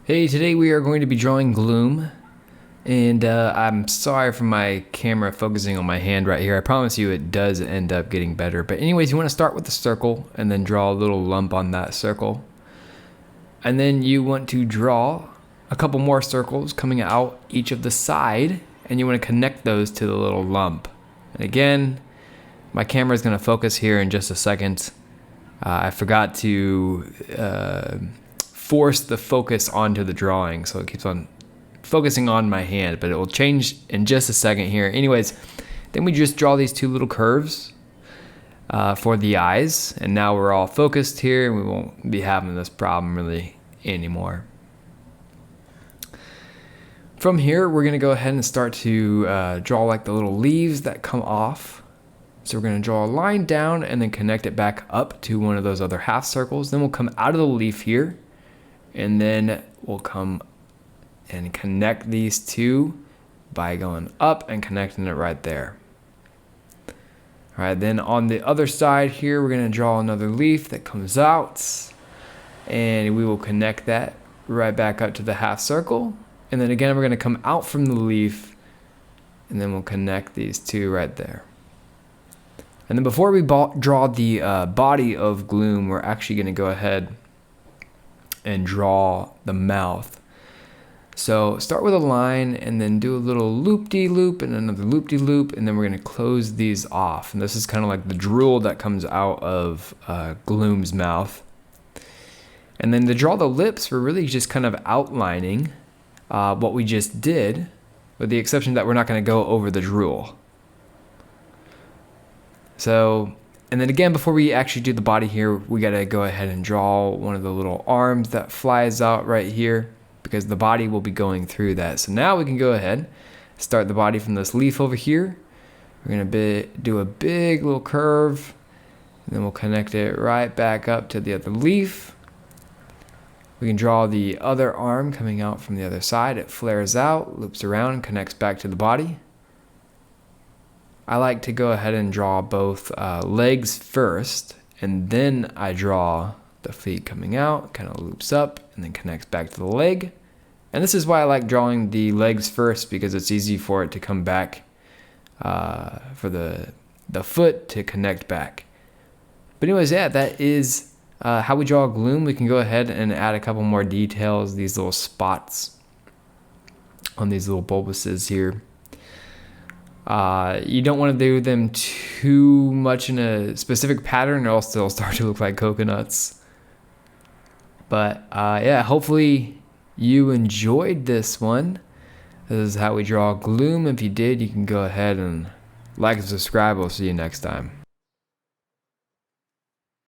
Hey, today we are going to be drawing Gloom, and I'm sorry for my camera focusing on my hand right here. I promise you it does end up getting better. But anyways, you want to start with the circle and then draw a little lump on that circle. And then you want to draw a couple more circles coming out each of the side, and you want to connect those to the little lump. And again, my camera is going to focus here in just a second. I forgot to force the focus onto the drawing, so it keeps on focusing on my hand, but it will change in just a second here. Anyways, then we just draw these two little curves for the eyes, and now we're all focused here, and we won't be having this problem really anymore. From here, we're going to go ahead and start to draw like the little leaves that come off. So we're going to draw a line down and then connect it back up to one of those other half circles. Then we'll come out of the leaf here, and then we'll come and connect these two by going up and connecting it right there. All right, then on the other side here, we're going to draw another leaf that comes out, and we will connect that right back up to the half circle. And then again, we're going to come out from the leaf, and then we'll connect these two right there. And then before we draw the body of Gloom, we're actually going to go ahead and draw the mouth. So start with a line and then do a little loop-de-loop and another loop-de-loop, and then we're going to close these off. And this is kind of like the drool that comes out of Gloom's mouth. And then to draw the lips, we're really just kind of outlining what we just did, with the exception that we're not going to go over the drool. So, and then again, before we actually do the body here, we got to go ahead and draw one of the little arms that flies out right here, because the body will be going through that. So now we can go ahead, start the body from this leaf over here. We're going to do a big little curve, and then we'll connect it right back up to the other leaf. We can draw the other arm coming out from the other side. It flares out, loops around, and connects back to the body. I like to go ahead and draw both legs first, and then I draw the feet coming out, kind of loops up, and then connects back to the leg. And this is why I like drawing the legs first, because it's easy for it to come back, for the foot to connect back. But anyways, yeah, that is how we draw Gloom. We can go ahead and add a couple more details, these little spots on these little bulbuses here. You don't want to do them too much in a specific pattern, or else they'll start to look like coconuts. But yeah, hopefully you enjoyed this one. This is how we draw Gloom. If you did, you can go ahead and like and subscribe. We'll see you next time.